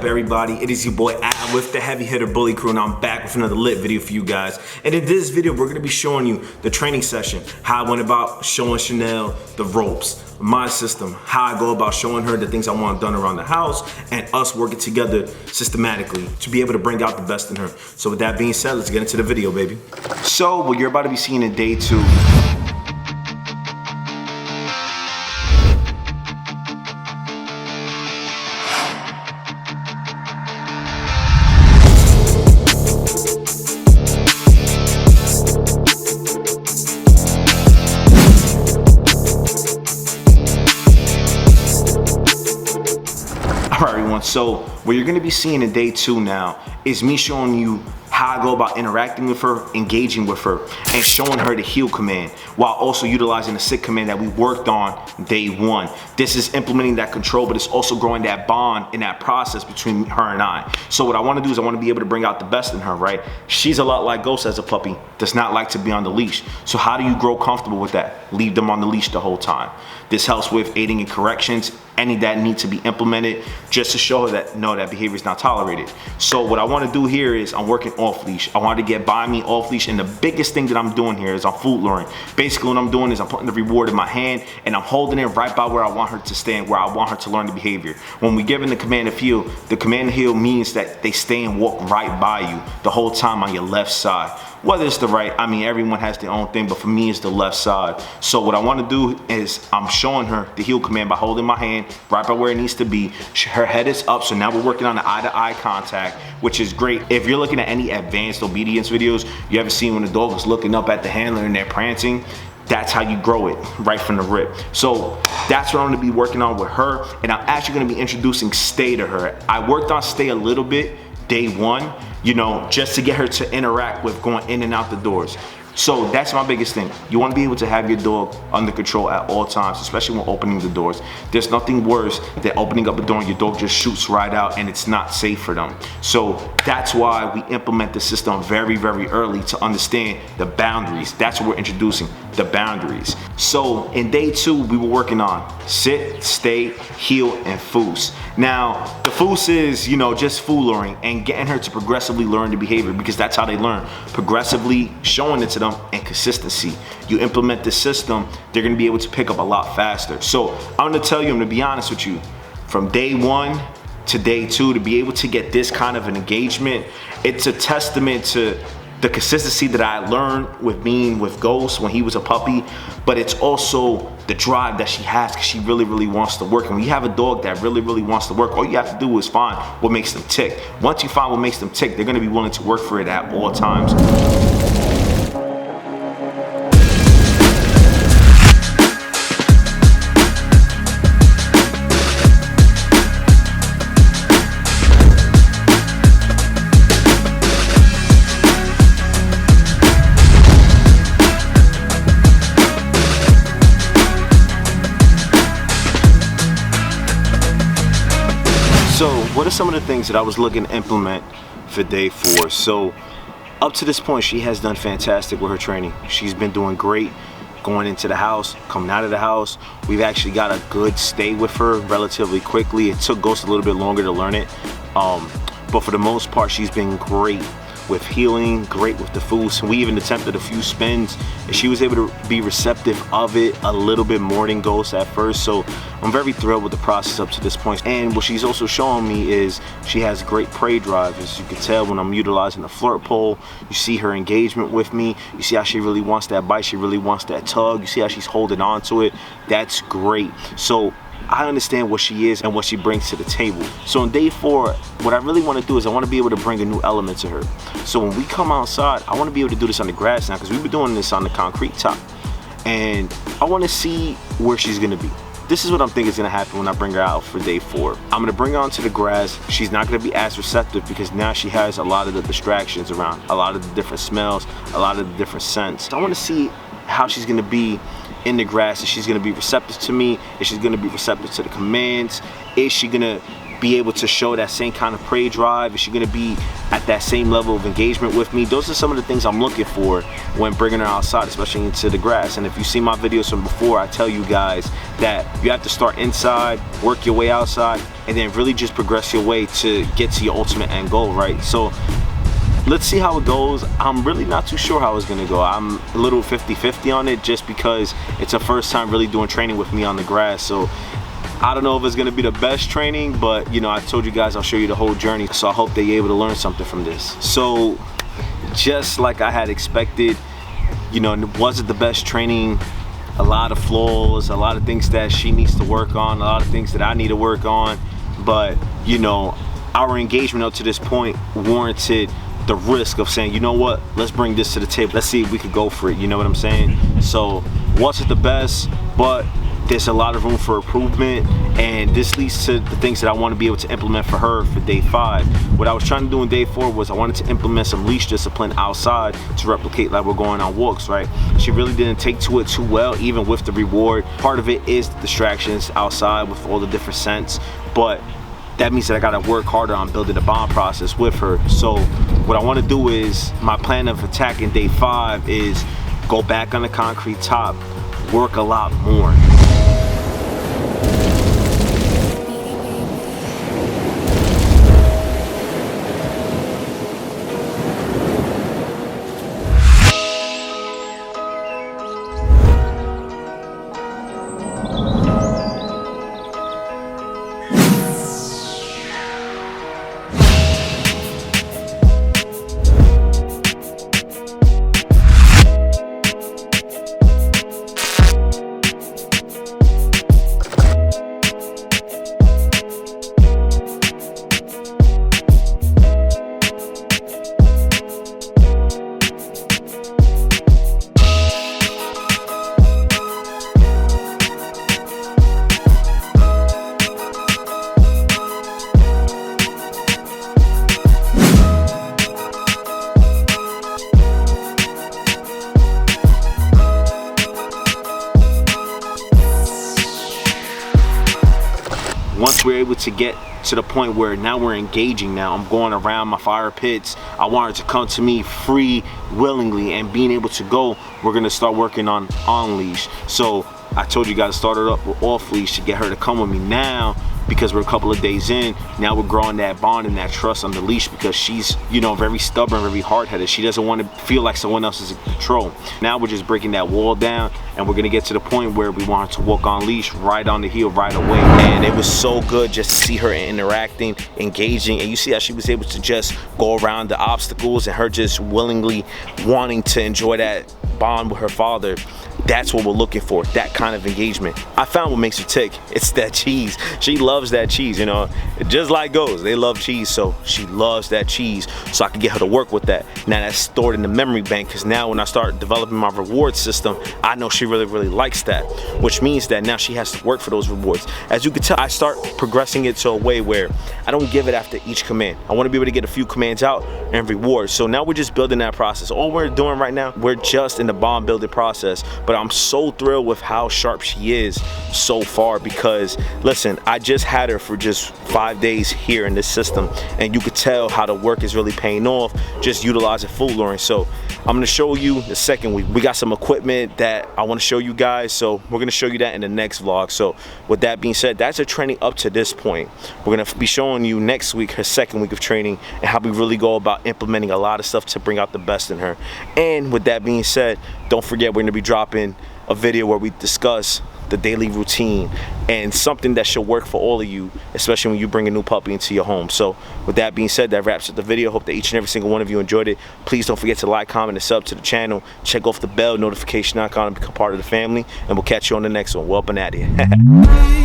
up, everybody? It is your boy Adam with the Heavy Hitter Bully Crew, and I'm back with another lit video for you guys. And in this video, we're gonna be showing you the training session, how I went about showing Chanel the ropes, my system, how I go about showing her the things I want done around the house, and us working together systematically to be able to bring out the best in her. So with that being said, let's get into the video, baby. So what you're about to be seeing in day 2. Alright everyone, so what you're going to be seeing in day 2 now is me showing you how I go about interacting with her, engaging with her, and showing her the heal command while also utilizing the sit command that we worked on day 1. This is implementing that control, but it's also growing that bond in that process between her and I. So what I want to do is I want to be able to bring out the best in her, right? She's a lot like Ghost as a puppy, does not like to be on the leash. So how do you grow comfortable with that? Leave them on the leash the whole time. This helps with aiding in corrections, any that need to be implemented, just to show her that no, that behavior is not tolerated. So what I want to do here is I'm working off leash. I want to get by me off leash, and the biggest thing that I'm doing here is I'm food luring. Basically what I'm doing is I'm putting the reward in my hand and I'm holding it right by where I want her to stand, where I want her to learn the behavior. When we give in the command to heal, the command to heal means that they stay and walk right by you the whole time on your left side. Whether it's the right, I mean everyone has their own thing, but for me it's the left side. So what I want to do is I'm showing her the heal command by holding my hand right by where it needs to be. Her head is up, so now we're working on the eye-to-eye contact, which is great. If you're looking at any advanced obedience videos, you ever seen when the dog is looking up at the handler and they're prancing? That's how you grow it, right from the rip. So that's what I'm gonna be working on with her, and I'm actually gonna be introducing stay to her. I worked on stay a little bit day 1, you know, just to get her to interact with going in and out the doors. So that's my biggest thing. You want to be able to have your dog under control at all times, especially when opening the doors. There's nothing worse than opening up a door and your dog just shoots right out and it's not safe for them. So that's why we implement the system very, very early to understand the boundaries. That's what we're introducing, the boundaries. So in day 2, we were working on sit, stay, heal, and foos. Now, the foos is, you know, just food luring and getting her to progressively learn the behavior, because that's how they learn. Progressively showing it to them and consistency. You implement this system, they're gonna be able to pick up a lot faster. So I'm gonna tell you, I'm gonna be honest with you, from day 1 to day 2, to be able to get this kind of an engagement, it's a testament to the consistency that I learned with being with Ghost when he was a puppy, but it's also the drive that she has, because she really, really wants to work. And when you have a dog that really, really wants to work, all you have to do is find what makes them tick. Once you find what makes them tick, they're gonna be willing to work for it at all times. So what are some of the things that I was looking to implement for day 4? So up to this point, she has done fantastic with her training. She's been doing great going into the house, coming out of the house. We've actually got a good stay with her relatively quickly. It took Ghost a little bit longer to learn it, but for the most part, she's been great with healing, great with the food. We even attempted a few spins and she was able to be receptive of it a little bit more than Ghost at first. So I'm very thrilled with the process up to this point. And what she's also showing me is she has great prey drive. As you can tell when I'm utilizing the flirt pole, you see her engagement with me. You see how she really wants that bite, she really wants that tug. You see how she's holding on to it. That's great. So I understand what she is and what she brings to the table. So on day 4, what I really want to do is I want to be able to bring a new element to her. So when we come outside, I want to be able to do this on the grass now, because we've been doing this on the concrete top. And I want to see where she's going to be. This is what I'm thinking is going to happen when I bring her out for day 4. I'm going to bring her onto the grass. She's not going to be as receptive because now she has a lot of the distractions around, a lot of the different smells, a lot of the different scents. So I want to see how she's going to be in the grass. Is she's going to be receptive to me? Is she going to be receptive to the commands? Is she going to be able to show that same kind of prey drive? Is she gonna be at that same level of engagement with me? Those are some of the things I'm looking for when bringing her outside, especially into the grass. And if you see my videos from before, I tell you guys that you have to start inside, work your way outside, and then really just progress your way to get to your ultimate end goal, right? So let's see how it goes. I'm really not too sure how it's gonna go. I'm a little 50-50 on it, just because it's her first time really doing training with me on the grass. So I don't know if it's gonna be the best training, but you know, I told you guys I'll show you the whole journey. So I hope they're able to learn something from this. So just like I had expected, you know, was it the best training? A lot of flaws, a lot of things that she needs to work on, a lot of things that I need to work on. But you know, our engagement up to this point warranted the risk of saying, you know what, let's bring this to the table. Let's see if we could go for it, you know what I'm saying? So wasn't the best, but there's a lot of room for improvement, and this leads to the things that I want to be able to implement for her for day 5. What I was trying to do in day 4 was I wanted to implement some leash discipline outside to replicate like we're going on walks, right? She really didn't take to it too well, even with the reward. Part of it is the distractions outside with all the different scents, but that means that I gotta work harder on building the bond process with her. So what I want to do is, my plan of attack in day 5 is go back on the concrete top, work a lot more. Once we're able to get to the point where now we're engaging, now I'm going around my fire pits, I want her to come to me free, willingly, and being able to go, we're gonna start working on leash. So I told you guys, start it up with off leash to get her to come with me. Now, because we're a couple of days in, now we're growing that bond and that trust on the leash, because she's, you know, very stubborn, very hard-headed. She doesn't want to feel like someone else is in control. Now we're just breaking that wall down, and we're gonna get to the point where we want her to walk on leash right on the heel right away. And it was so good just to see her interacting, engaging, and you see how she was able to just go around the obstacles and her just willingly wanting to enjoy that bond with her father. That's what we're looking for, that kind of engagement. I found what makes her tick. It's that cheese. She loves that cheese, you know. Just like goes, they love cheese, so she loves that cheese. So I can get her to work with that. Now that's stored in the memory bank, because now when I start developing my reward system, I know she really, really likes that, which means that now she has to work for those rewards. As you can tell, I start progressing it to a way where I don't give it after each command. I want to be able to get a few commands out and reward. So now we're just building that process. All we're doing right now, we're just in the bond building process, but I'm so thrilled with how sharp she is so far, because listen, I just had her for just 5 days here in this system, and you could tell how the work is really paying off just utilizing food luring. So I'm gonna show you the second week. We got some equipment that I want to show you guys, so we're gonna show you that in the next vlog. So with that being said, that's her training up to this point. We're gonna be showing you next week her second week of training and how we really go about implementing a lot of stuff to bring out the best in her. And with that being said, don't forget, we're gonna be dropping a video where we discuss the daily routine and something that should work for all of you, especially when you bring a new puppy into your home. So with that being said, that wraps up the video. Hope that each and every single one of you enjoyed it. Please don't forget to like, comment, and sub to the channel. Check off the bell notification icon and become part of the family, and we'll catch you on the next one. Well up and at it.